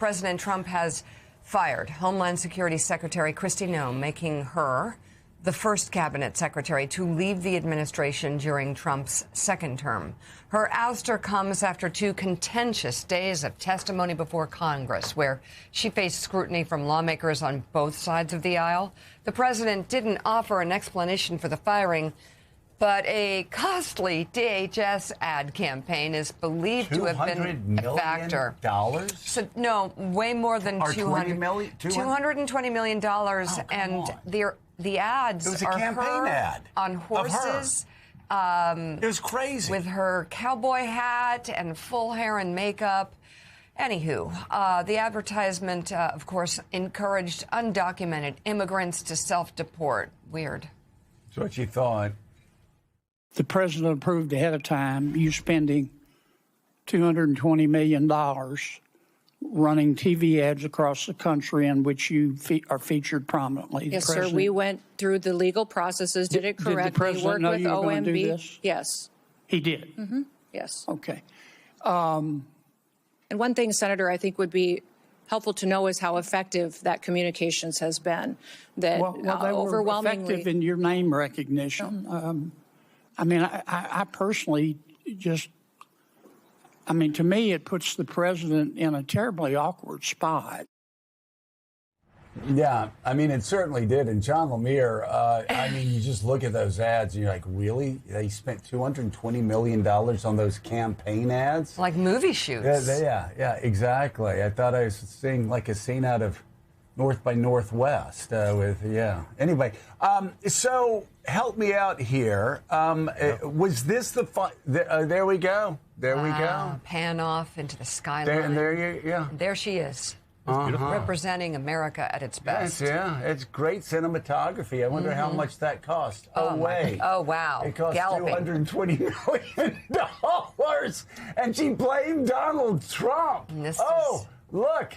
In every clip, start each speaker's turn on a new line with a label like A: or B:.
A: President Trump has fired Homeland Security Secretary Kristi Noem, making her the first cabinet secretary to leave the administration during Trump's second term. Her ouster comes after 2 contentious days of testimony before Congress, where she faced scrutiny from lawmakers on both sides of the aisle. The president didn't offer an explanation for the firing, but a costly DHS ad campaign is believed to have been a factor.
B: $200 million?
A: So, no, way more than
B: $220 million?
A: $220 million.
B: Oh,
A: And the ads
B: it was a
A: are
B: campaign
A: her
B: ad
A: on horses.
B: It was crazy.
A: With her cowboy hat and full hair and makeup. Anywho, the advertisement, of course, encouraged undocumented immigrants to self-deport. Weird.
B: That's what you thought.
C: The president approved ahead of time you spending $220 million running TV ads across the country in which you are featured prominently.
D: Yes, sir. We went through the legal processes, did it correctly.
C: Did the president know
D: worked
C: you
D: with
C: were going to do
D: OMB.
C: this?
D: Yes.
C: He did?
D: Mm-hmm. Yes.
C: Okay.
D: And one thing, Senator, I think would be helpful to know is how effective that communications has been. That
C: Well, they were
D: overwhelmingly
C: effective in your name recognition. I mean, I personally just, I mean, to me, it puts the president in a terribly awkward spot.
B: Yeah, I mean, it certainly did. And John Lemire, I mean, you just look at those ads and you're like, really? They spent $220 million on those campaign ads?
A: Like movie shoots.
B: Yeah, exactly. I thought I was seeing like a scene out of North by Northwest Anyway, so help me out here. Was this the fun? There we go. There we go.
A: Pan off into the skyline. There she is. Representing America at its best.
B: Yes, it's great cinematography. I wonder how much that cost.
A: Oh wow.
B: It cost
A: Galloping.
B: $220 million. And she blamed Donald Trump. Look.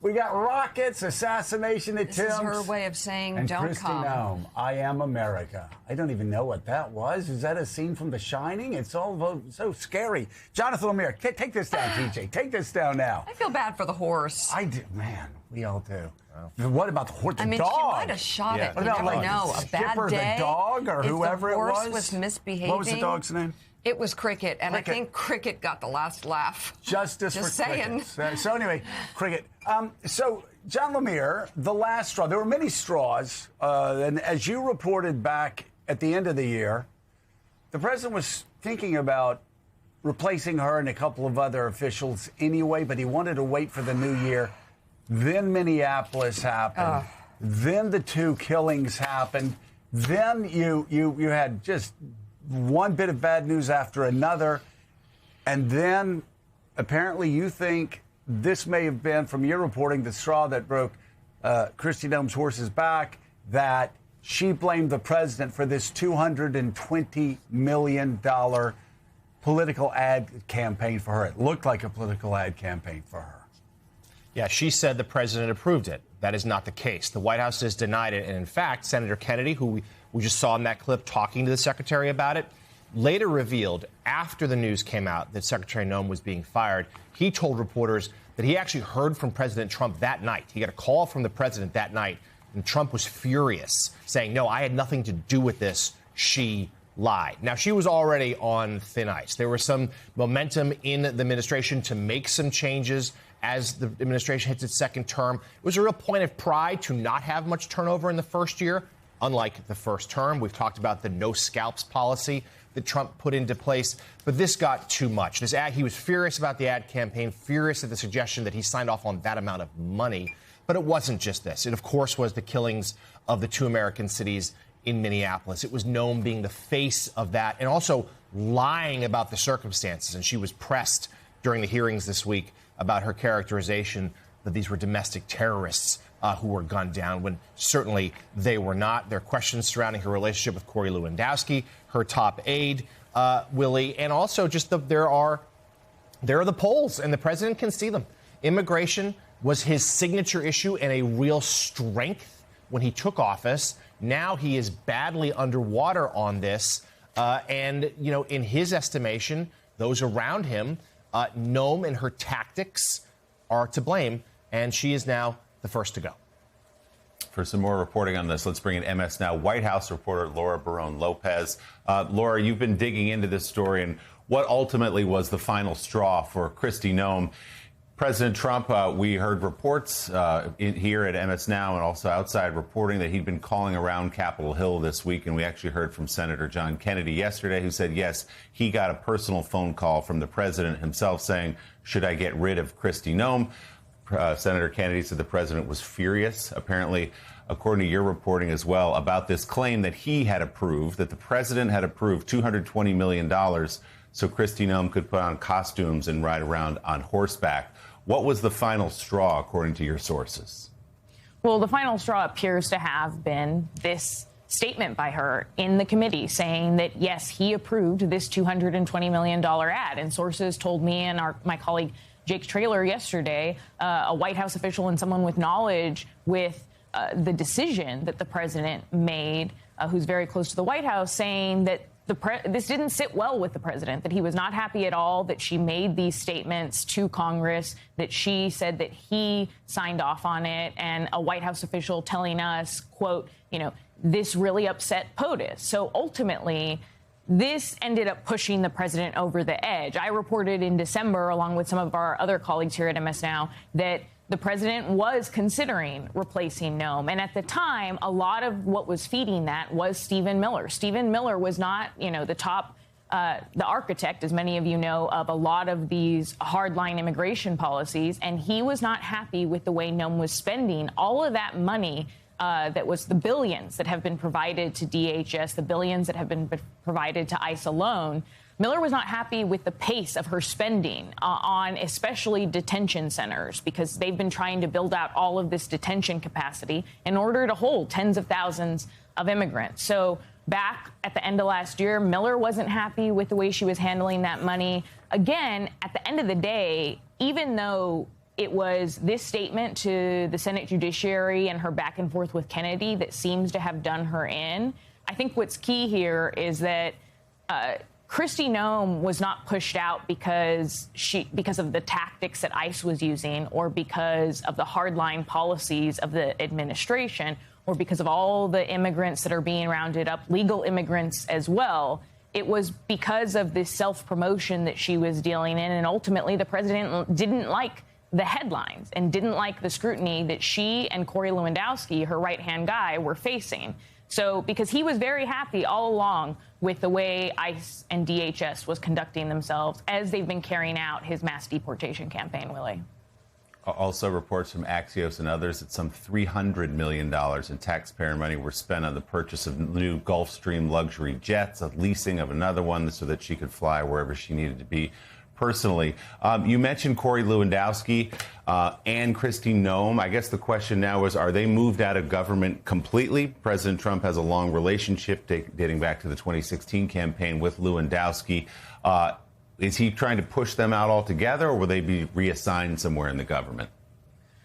B: We got rockets, assassination attempts.
A: This is her way of saying,
B: and
A: don't
B: Kristi
A: come.
B: Noem, I am America. I don't even know what that was. Is that a scene from The Shining? It's all so scary. Jonathan Lemire, take this down, TJ. Take this down now.
A: I feel bad for the horse.
B: I do. Man, we all do. Wow. What about the horse? The dog?
A: She might have shot it. You never know. A bad day.
B: The dog or whoever it was?
A: If the horse was misbehaving.
B: What was the dog's name?
A: It was Cricket, and I think Cricket got the last laugh.
B: Justice
A: Just
B: for
A: saying.
B: Cricket. So anyway, Cricket. So John Lemire, the last straw. There were many straws, and as you reported back at the end of the year, the president was thinking about replacing her and a couple of other officials anyway, but he wanted to wait for the new year. Then Minneapolis happened. Then the 2 killings happened. Then you had just one bit of bad news after another. And then apparently you think this may have been, from your reporting, the straw that broke Kristi Noem's horse's back, that she blamed the president for this $220 million political ad campaign for her. It looked like a political ad campaign for her.
E: Yeah, she said the president approved it. That is not the case. The White House has denied it. And in fact, Senator Kennedy, who we just saw in that clip talking to the secretary about it, later revealed after the news came out that Secretary Noem was being fired, he told reporters that he actually heard from President Trump that night. He got a call from the president that night, and Trump was furious, saying, no, I had nothing to do with this. She lied. Now, she was already on thin ice. There was some momentum in the administration to make some changes as the administration hits its second term. It was a real point of pride to not have much turnover in the first year, unlike the first term. We've talked about the no scalps policy that Trump put into place, but this got too much. This ad, he was furious about the ad campaign, furious at the suggestion that he signed off on that amount of money. But it wasn't just this. It, of course, was the killings of the 2 American cities in Minneapolis. It was Noem being the face of that and also lying about the circumstances. And she was pressed during the hearings this week about her characterization that these were domestic terrorists who were gunned down, when certainly they were not. There are questions surrounding her relationship with Corey Lewandowski, her top aide, Willie, and also just there are the polls, and the president can see them. Immigration was his signature issue and a real strength when he took office. Now he is badly underwater on this. And, you know, in his estimation, those around him, Noem and her tactics are to blame, and she is now the first to go.
F: For some more reporting on this, let's bring in MS Now White House reporter Laura Barone-Lopez. Laura, you've been digging into this story, and what ultimately was the final straw for Kristi Noem? President Trump, we heard reports here at MS Now and also outside reporting that he'd been calling around Capitol Hill this week. And we actually heard from Senator John Kennedy yesterday, who said, yes, he got a personal phone call from the president himself saying, should I get rid of Kristi Noem? Senator Kennedy said the president was furious, apparently, according to your reporting as well, about this claim that he had approved, that the president had approved $220 million so Kristi Noem could put on costumes and ride around on horseback. What was the final straw, according to your sources?
G: Well, the final straw appears to have been this statement by her in the committee saying that, yes, he approved this $220 million ad. And sources told me and my colleague Jake Traylor yesterday, a White House official and someone with knowledge with the decision that the president made, who's very close to the White House, saying that this didn't sit well with the president, that he was not happy at all, that she made these statements to Congress, that she said that he signed off on it, and a White House official telling us, quote, this really upset POTUS. So ultimately, this ended up pushing the president over the edge. I reported in December, along with some of our other colleagues here at MS Now, that the president was considering replacing Noem. And at the time, a lot of what was feeding that was Stephen Miller. Stephen Miller was not, the architect, as many of you know, of a lot of these hardline immigration policies. And he was not happy with the way Noem was spending all of that money. That was the billions that have been provided to DHS, the billions that have been provided to ICE alone. Miller was not happy with the pace of her spending on especially detention centers, because they've been trying to build out all of this detention capacity in order to hold tens of thousands of immigrants. So back at the end of last year, Miller wasn't happy with the way she was handling that money. Again, at the end of the day, even though it was this statement to the Senate Judiciary and her back and forth with Kennedy that seems to have done her in, I think what's key here is that Kristi Noem was not pushed out because of the tactics that ICE was using, or because of the hardline policies of the administration, or because of all the immigrants that are being rounded up, legal immigrants as well. It was because of this self-promotion that she was dealing in, and ultimately the president didn't like the headlines and didn't like the scrutiny that she and Corey Lewandowski, her right-hand guy, were facing. So because he was very happy all along with the way ICE and DHS was conducting themselves as they've been carrying out his mass deportation campaign, Willie.
F: Also, reports from Axios and others that some $300 million in taxpayer money were spent on the purchase of new Gulfstream luxury jets, a leasing of another one so that she could fly wherever she needed to be personally. You mentioned Corey Lewandowski and Kristi Noem. I guess the question now is, are they moved out of government completely? President Trump has a long relationship dating back to the 2016 campaign with Lewandowski. Is he trying to push them out altogether, or will they be reassigned somewhere in the government?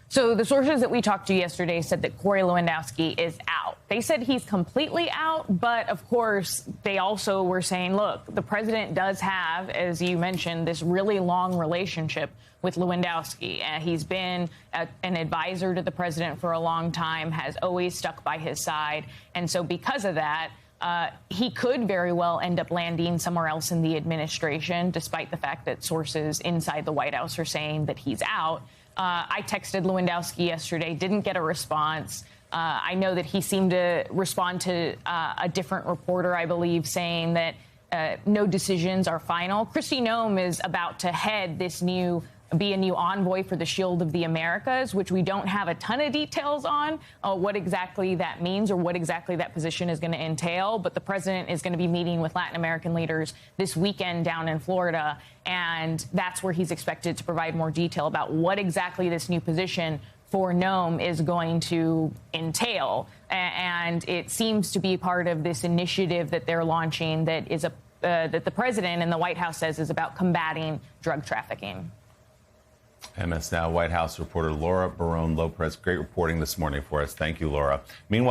G: So the sources that we talked to yesterday said that Corey Lewandowski is out. They said he's completely out, but of course, they also were saying, look, the president does have, as you mentioned, this really long relationship with Lewandowski. He's been an advisor to the president for a long time, has always stuck by his side. And so because of that, he could very well end up landing somewhere else in the administration, despite the fact that sources inside the White House are saying that he's out. I texted Lewandowski yesterday, didn't get a response. I know that he seemed to respond to a different reporter, I believe, saying that no decisions are final. Kristi Noem is about to be a new envoy for the Shield of the Americas, which we don't have a ton of details on what exactly that means or what exactly that position is going to entail. But the president is going to be meeting with Latin American leaders this weekend down in Florida, and that's where he's expected to provide more detail about what exactly this new position for Noem is going to entail. And it seems to be part of this initiative that they're launching that is that the president and the White House says is about combating drug trafficking.
F: MS Now White House reporter Laura Barone-Lopez, great reporting this morning for us. Thank you, Laura. Meanwhile,